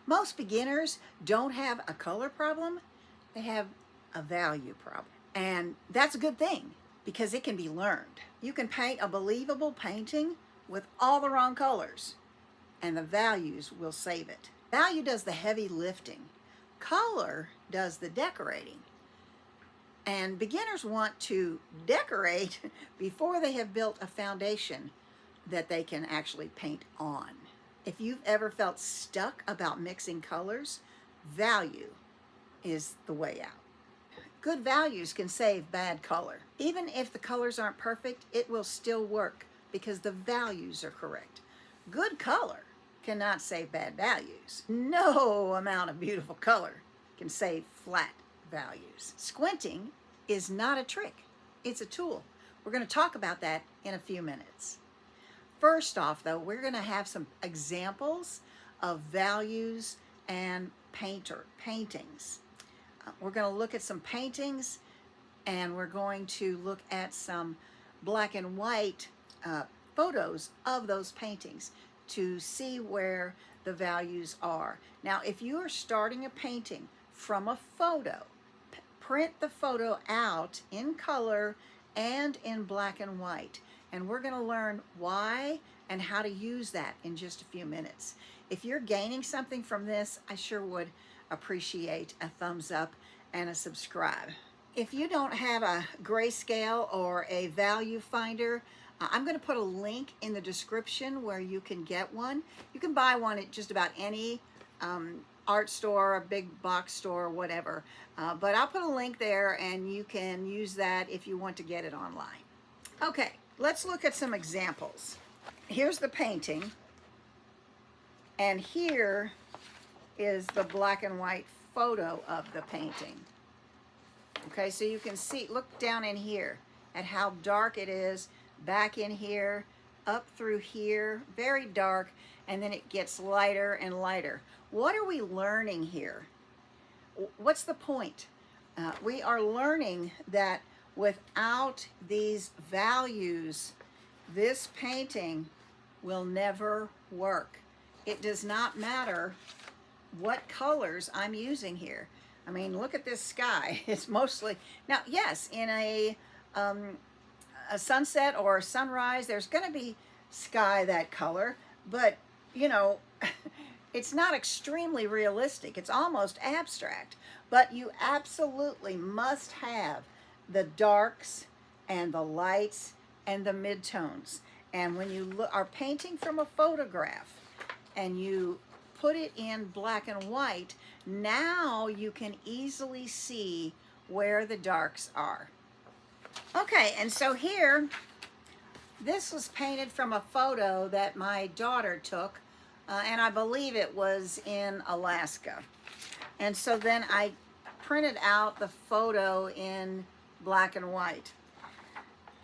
Most beginners don't have a color problem, they have a value problem. And that's a good thing because it can be learned. You can paint a believable painting with all the wrong colors and the values will save it. Value does the heavy lifting. Color does the decorating. And beginners want to decorate before they have built a foundation that they can actually paint on. If you've ever felt stuck about mixing colors, value is the way out. Good values can save bad color. Even if the colors aren't perfect, it will still work because the values are correct. Good color cannot save bad values. No amount of beautiful color can save flat values. Squinting is not a trick, it's a tool. We're going to talk about that in a few minutes. First off, though, we're going to have some examples of values and paintings. We're going to look at some paintings and we're going to look at some black and white photos of those paintings to see where the values are. Now, if you are starting a painting from a photo, print the photo out in color and in black and white. And we're going to learn why and how to use that in just a few minutes. If you're gaining something from this, I sure would appreciate a thumbs up and a subscribe. If you don't have a grayscale or a value finder, I'm going to put a link in the description where you can get one. You can buy one at just about any art store, a big box store, whatever. But I'll put a link there and you can use that if you want to get it online. Okay, let's look at some examples. Here's the painting, and here is the black and white photo of the painting. Okay, so you can see, look down in here at how dark it is, back in here, up through here, very dark, and then it gets lighter and lighter. What are we learning here? What's the point? We are learning that without these values, this painting will never work. It does not matter what colors I'm using here. I mean, look at this sky. It's mostly, now yes, in a sunset or a sunrise, there's going to be sky that color, but you know, it's not extremely realistic. It's almost abstract, but you absolutely must have the darks and the lights and the midtones. And when you are painting from a photograph and you put it in black and white, now you can easily see where the darks are. Okay, and so here, this was painted from a photo that my daughter took, and I believe it was in Alaska. And so then I printed out the photo in black and white.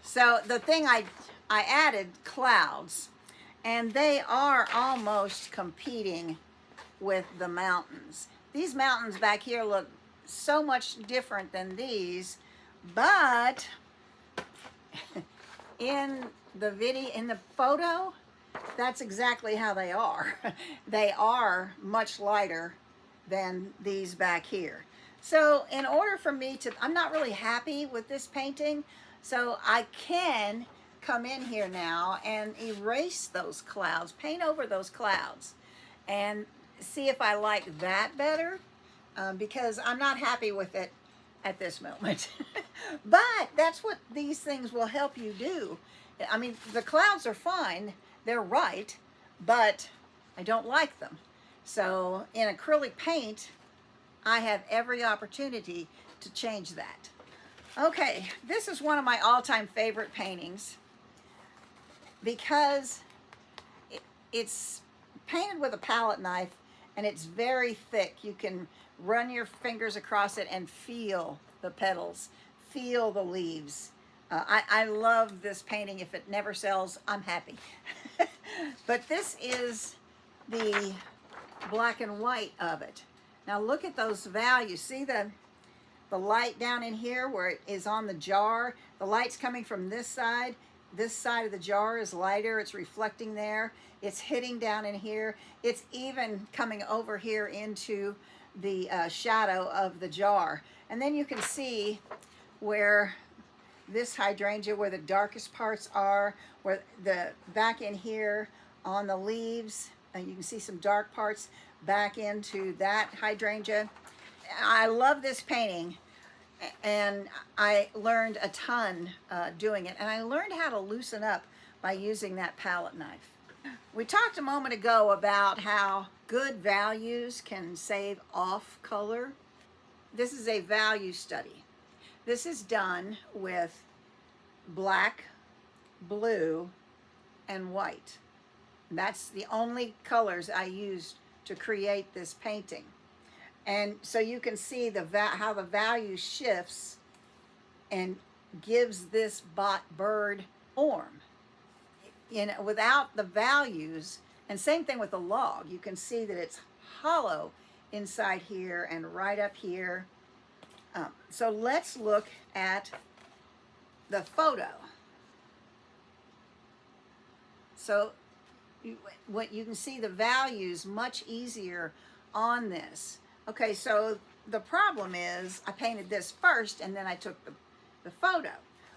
So the thing I added clouds, and they are almost competing with the mountains. These mountains back here look so much different than these, but in the photo, that's exactly how they are. They are much lighter than these back here. So in order for me to, I'm not really happy with this painting, so I can come in here now and erase those clouds, paint over those clouds, and see if I like that better, because I'm not happy with it at this moment. But that's what these things will help you do. I mean, the clouds are fine, they're right, but I don't like them. So in acrylic paint, I have every opportunity to change that. Okay, this is one of my all-time favorite paintings because it's painted with a palette knife and it's very thick. You can run your fingers across it and feel the petals, feel the leaves. I love this painting. If it never sells, I'm happy. But this is the black and white of it. Now look at those values. See the light down in here where it is on the jar? The light's coming from this side. this side of the jar is lighter. It's reflecting there. It's hitting down in here. It's even coming over here into the shadow of the jar. And then you can see where this hydrangea, where the darkest parts are, where the back in here on the leaves, and you can see some dark parts back into that hydrangea. I love this painting, and I learned a ton doing it, and I learned how to loosen up by using that palette knife. We talked a moment ago about how good values can save off color. This is a value study. This is done with black, blue, and white. That's the only colors I used to create this painting. And so you can see how the value shifts and gives this bird form. Without the values, and same thing with the log, you can see that it's hollow inside here and right up here. So let's look at the photo. So what you can see the values much easier on this. Okay, so the problem is I painted this first and then I took the photo.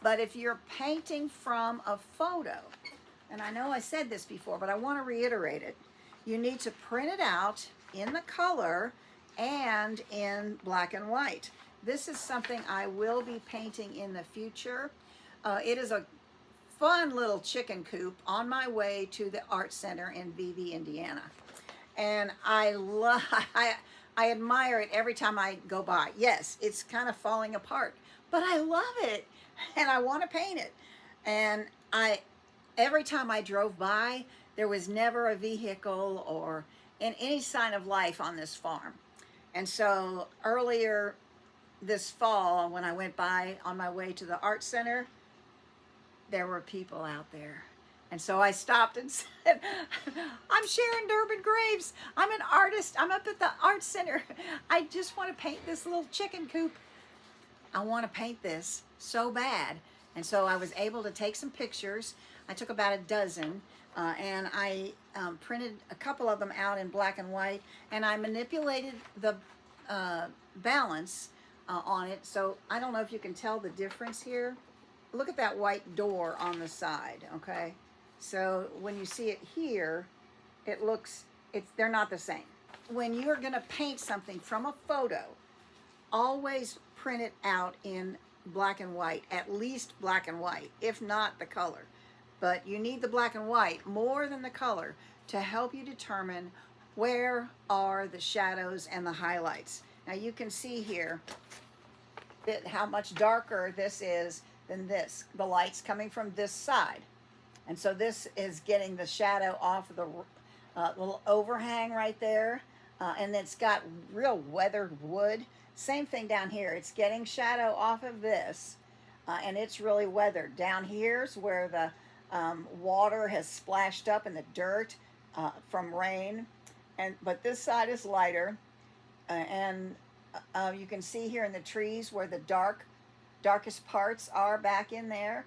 But if you're painting from a photo, and I know I said this before, but I want to reiterate it, you need to print it out in the color and in black and white. This is something I will be painting in the future. It is a fun little chicken coop on my way to the art center in Vevey, Indiana. And I admire it every time I go by. Yes, it's kind of falling apart, but I love it and I want to paint it. And every time I drove by, there was never a vehicle or any sign of life on this farm. And so earlier this fall, when I went by on my way to the art center, there were people out there. And so I stopped and said, I'm Sharon Durbin Graves. I'm an artist. I'm up at the art center. I just want to paint this little chicken coop. I want to paint this so bad. And so I was able to take some pictures. I took about a dozen and I printed a couple of them out in black and white, and I manipulated the balance on it. So I don't know if you can tell the difference here. Look at that white door on the side, okay? So when you see it here, they're not the same. When you're gonna paint something from a photo, always print it out in black and white, at least black and white, if not the color. But you need the black and white more than the color to help you determine where are the shadows and the highlights. Now you can see here how much darker this is than this. The light's coming from this side. And so this is getting the shadow off of the little overhang right there. And it's got real weathered wood. Same thing down here. It's getting shadow off of this. And it's really weathered. Down here's where the water has splashed up in the dirt from rain. But this side is lighter. And you can see here in the trees where the darkest parts are back in there.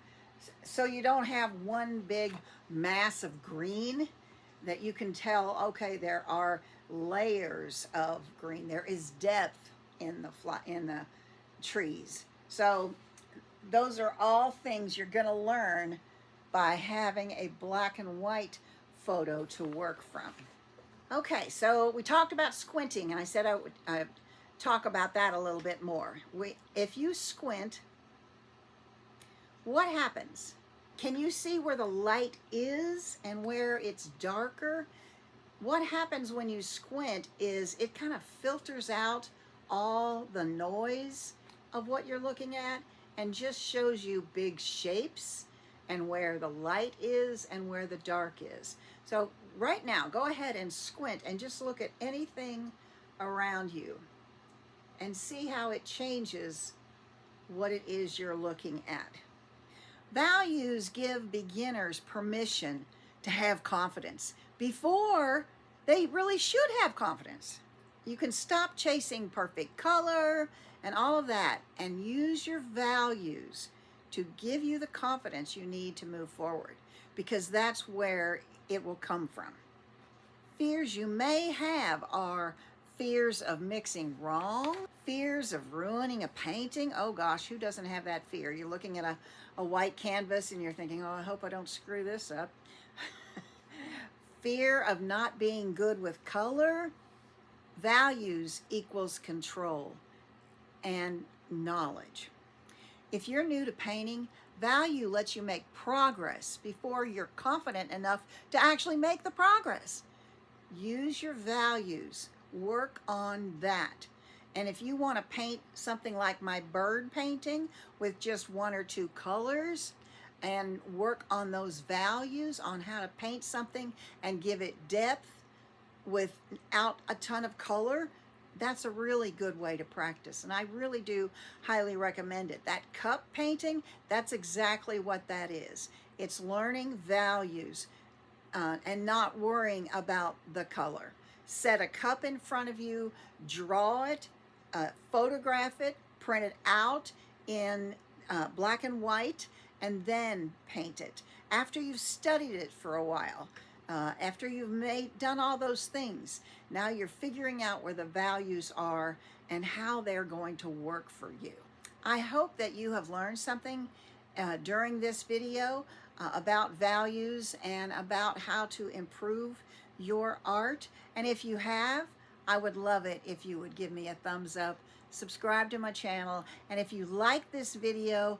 So you don't have one big mass of green that you can tell, okay, there are layers of green. There is depth in the trees. So those are all things you're going to learn by having a black and white photo to work from. Okay, so we talked about squinting, and I said I would talk about that a little bit more. If you squint, what happens? Can you see where the light is and where it's darker? What happens when you squint is it kind of filters out all the noise of what you're looking at and just shows you big shapes and where the light is and where the dark is. So right now, go ahead and squint and just look at anything around you and see how it changes what it is you're looking at. Values give beginners permission to have confidence before they really should have confidence. You can stop chasing perfect color and all of that and use your values to give you the confidence you need to move forward, because that's where it will come from. Fears you may have are fears of mixing wrong, fears of ruining a painting. Oh gosh, who doesn't have that fear? You're looking at a white canvas and you're thinking, oh, I hope I don't screw this up. Fear of not being good with color. Values equals control and knowledge. If you're new to painting, value lets you make progress before you're confident enough to actually make the progress. Use your values, work on that. And if you want to paint something like my bird painting with just one or two colors and work on those values on how to paint something and give it depth without a ton of color, that's a really good way to practice. And I really do highly recommend it. That cup painting, that's exactly what that is. It's learning values. And not worrying about the color. Set a cup in front of you, draw it, photograph it, print it out in black and white, and then paint it. After you've studied it for a while, after you've done all those things, now you're figuring out where the values are and how they're going to work for you. I hope that you have learned something during this video about values and about how to improve your art. And if you have, I would love it if you would give me a thumbs up, subscribe to my channel, and if you like this video,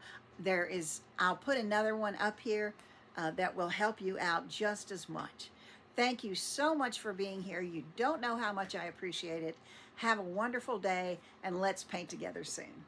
I'll put another one up here that will help you out just as much. Thank you so much for being here. You don't know how much I appreciate it. Have a wonderful day, and let's paint together soon.